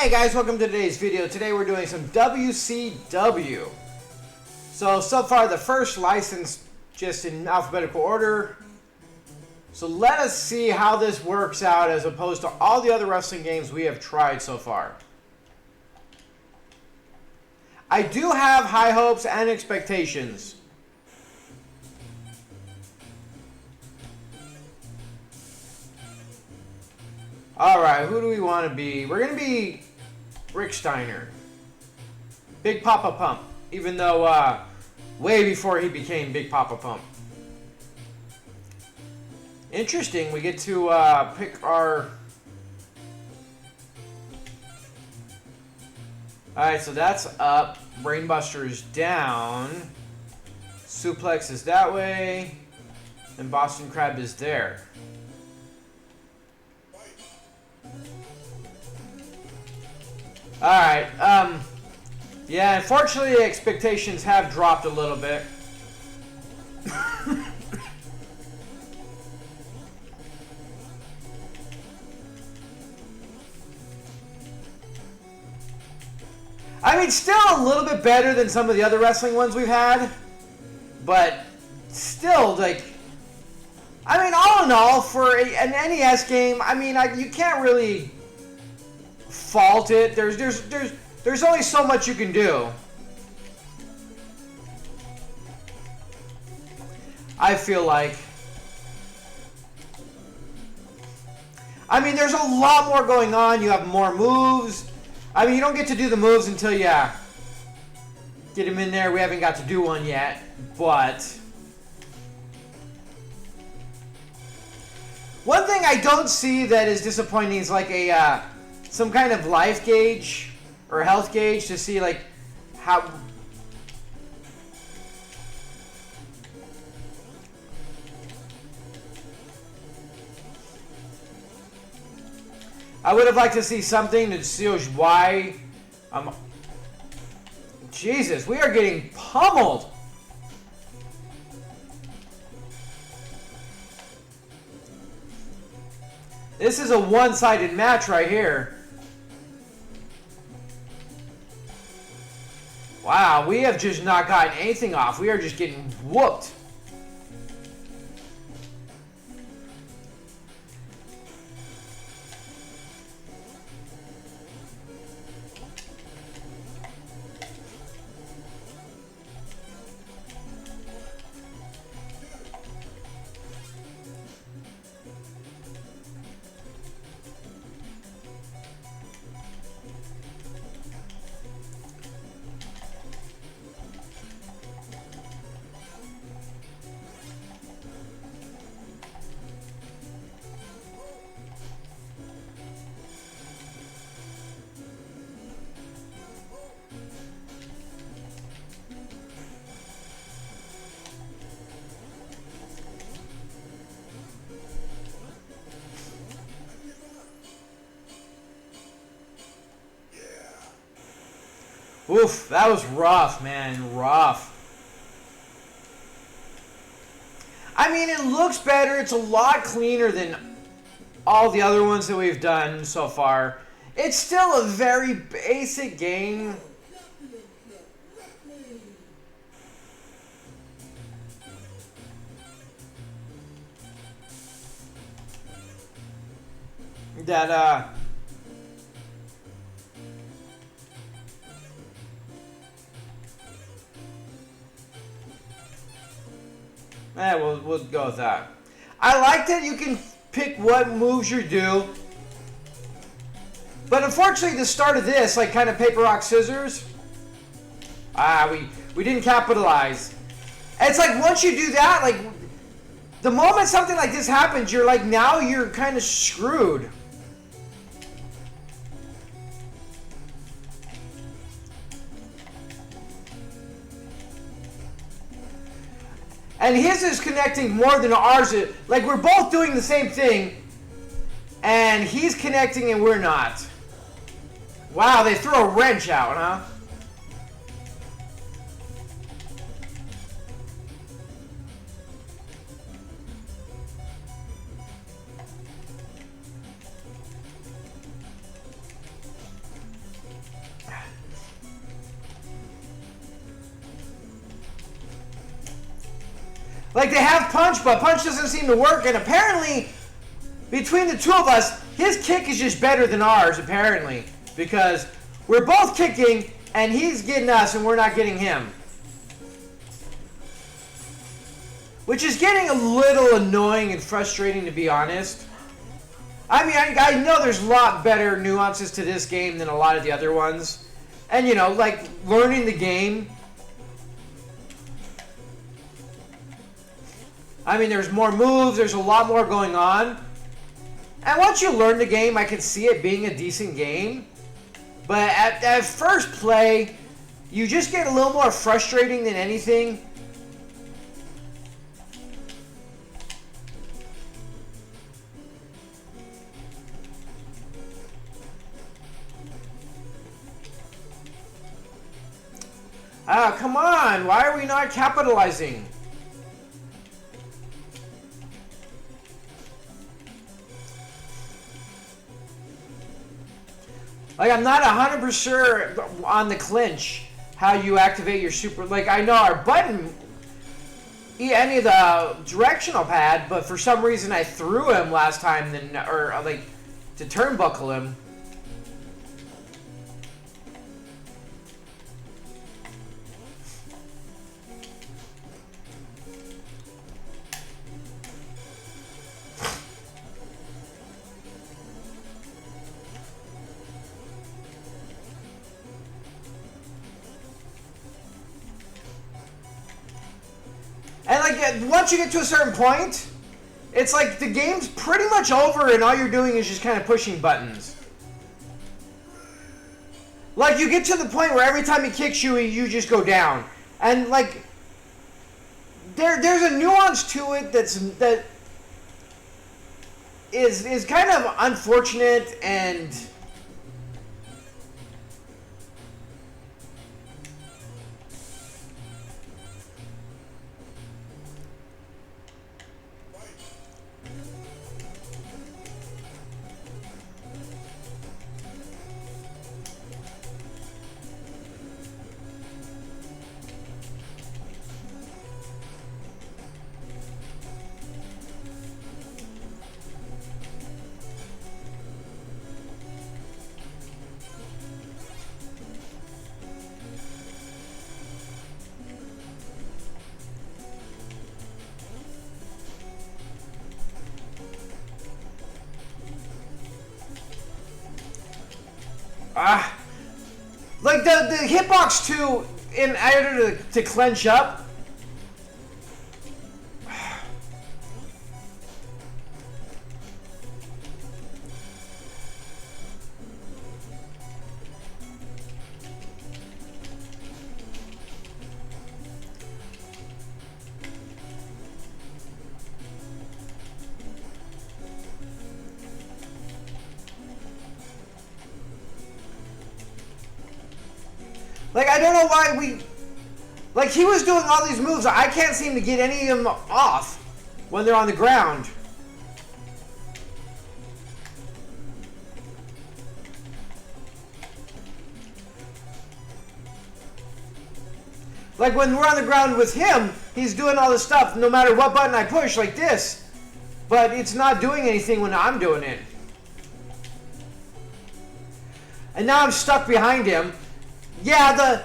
Hey guys, welcome to today's video. Today we're doing some WCW. So far the first license just in alphabetical order. So let us see how this works out as opposed to all the other wrestling games we have tried so far. I do have high hopes and expectations. Alright, who do we want to be? We're going to be Rick Steiner. Big Papa Pump. Even though way before he became Big Papa Pump. Interesting, we get to pick our... Alright, so that's up. Brainbuster is down. Suplex is that way. And Boston Crab is there. Alright, yeah, unfortunately expectations have dropped a little bit. I mean, still a little bit better than some of the other wrestling ones we've had, but still, like, I mean, all in all, for an NES game, I mean, you can't really fault it. There's only so much you can do. I feel like. I mean, there's a lot more going on. You have more moves. I mean, you don't get to do the moves until you get them in there. We haven't got to do one yet, but one thing I don't see that is disappointing is like a some kind of life gauge or health gauge to see like how. I would have liked to see something that shows why Jesus, we are getting pummeled. This is a one-sided match right here. Wow, we have just not gotten anything off. We are just getting whooped. Oof, that was rough, man. Rough. I mean, it looks better. It's a lot cleaner than all the other ones that we've done so far. It's still a very basic game. That, we'll go with that. I like that you can pick what moves you do. But unfortunately, the start of this, like kind of paper, rock, scissors, we didn't capitalize. And it's like once you do that, like the moment something like this happens, you're like, now you're kind of screwed. And his is connecting more than ours is. Like, we're both doing the same thing, and he's connecting and we're not. Wow, they threw a wrench out, huh? Like, they have punch, but punch doesn't seem to work. And apparently, between the two of us, his kick is just better than ours, apparently. Because we're both kicking, and he's getting us, and we're not getting him. Which is getting a little annoying and frustrating, to be honest. I mean, I know there's a lot better nuances to this game than a lot of the other ones. And, you know, like, learning the game. I mean, there's more moves, there's a lot more going on. And once you learn the game, I can see it being a decent game. But at first play, you just get a little more frustrating than anything. Ah, come on! Why are we not capitalizing? Like, I'm not 100% sure on the clinch how you activate your super. Like, I know our button, any of the directional pad, but for some reason I threw him last time, or like to turnbuckle him. And like, once you get to a certain point, it's like the game's pretty much over and all you're doing is just kind of pushing buttons. Like, you get to the point where every time he kicks you, you just go down. And like, there's a nuance to it that is kind of unfortunate and... Like the hitbox 2 in order to clench up. Like, I don't know why we... Like, he was doing all these moves. I can't seem to get any of them off when they're on the ground. Like, when we're on the ground with him, he's doing all this stuff no matter what button I push, like this. But it's not doing anything when I'm doing it. And now I'm stuck behind him. Yeah,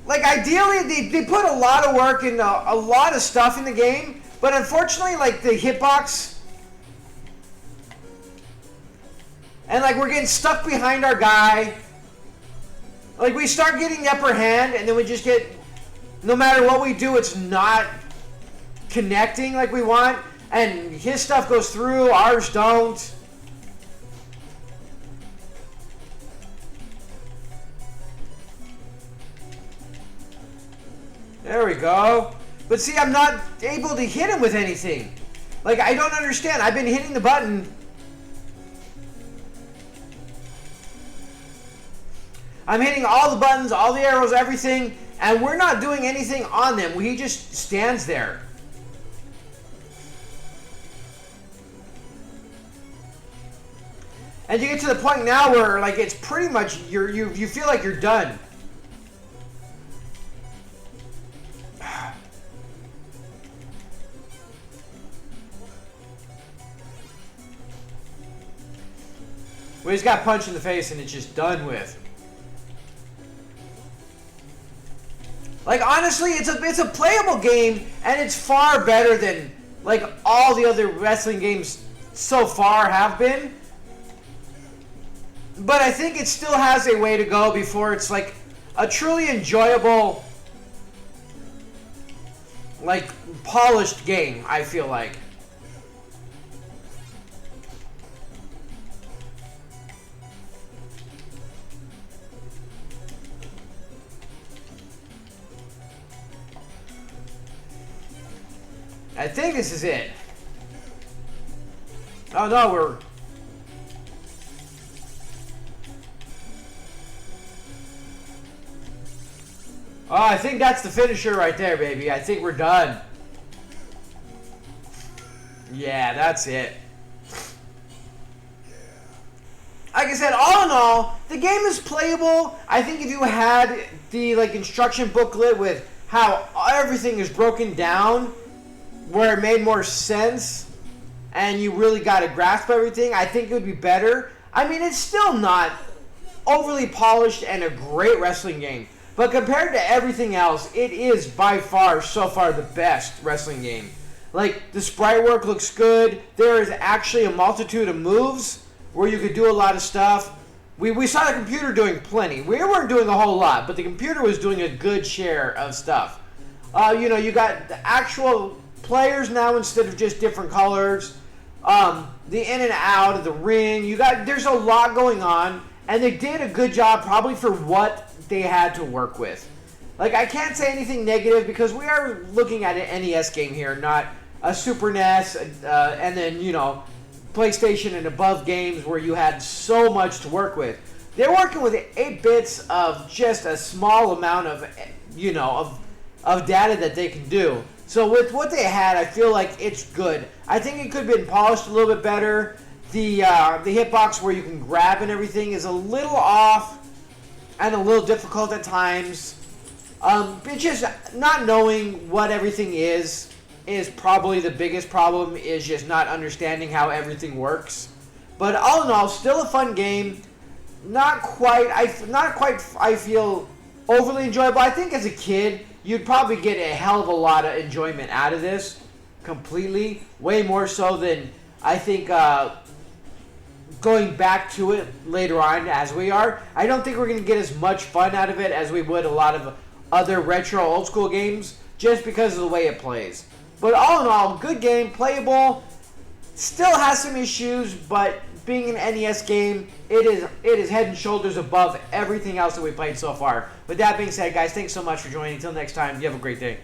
like, ideally, they put a lot of work into a lot of stuff in the game, but unfortunately, like, the hitbox, and, like, we're getting stuck behind our guy. Like, we start getting the upper hand, and then we just get, no matter what we do, it's not connecting like we want, and his stuff goes through, ours don't. There we go. But see, I'm not able to hit him with anything. Like, I don't understand. I've been hitting the button. I'm hitting all the buttons, all the arrows, everything, and we're not doing anything on them. He just stands there. And you get to the point now where, like, it's pretty much, you feel like you're done. We just got punched in the face and it's just done with. Like, honestly, it's a playable game, and it's far better than, like, all the other wrestling games so far have been. But I think it still has a way to go before it's, like, a truly enjoyable, like, polished game, I feel like. I think this is it. Oh no, we're... Oh, I think that's the finisher right there, baby. I think we're done. Yeah, that's it. Like I said, all in all, the game is playable. I think if you had the instruction booklet with how everything is broken down, where it made more sense, and you really got a grasp of everything, I think it would be better. I mean, it's still not overly polished and a great wrestling game, but compared to everything else, it is by far, so far, the best wrestling game. Like, the sprite work looks good. There is actually a multitude of moves where you could do a lot of stuff. We saw the computer doing plenty. We weren't doing a whole lot, but the computer was doing a good share of stuff. You got the actual players now instead of just different colors. The in and out of the ring. There's a lot going on, and they did a good job probably for what they had to work with. Like, I can't say anything negative because we are looking at an NES game here, not a Super NES, and then, PlayStation and above games where you had so much to work with. They're working with 8 bits of just a small amount of, of data that they can do. So with what they had, I feel like it's good. I think it could have been polished a little bit better. The hitbox where you can grab and everything is a little off and a little difficult at times. It's just not knowing what everything is probably the biggest problem, is just not understanding how everything works. But all in all, still a fun game. Not quite, I feel, overly enjoyable. I think as a kid, you'd probably get a hell of a lot of enjoyment out of this completely. Way more so than, I think, going back to it later on as we are. I don't think we're going to get as much fun out of it as we would a lot of other retro old school games, just because of the way it plays. But all in all, good game, playable. Still has some issues, but being an NES game, it is head and shoulders above everything else that we played so far. With that being said, guys, thanks so much for joining. Until next time, you have a great day.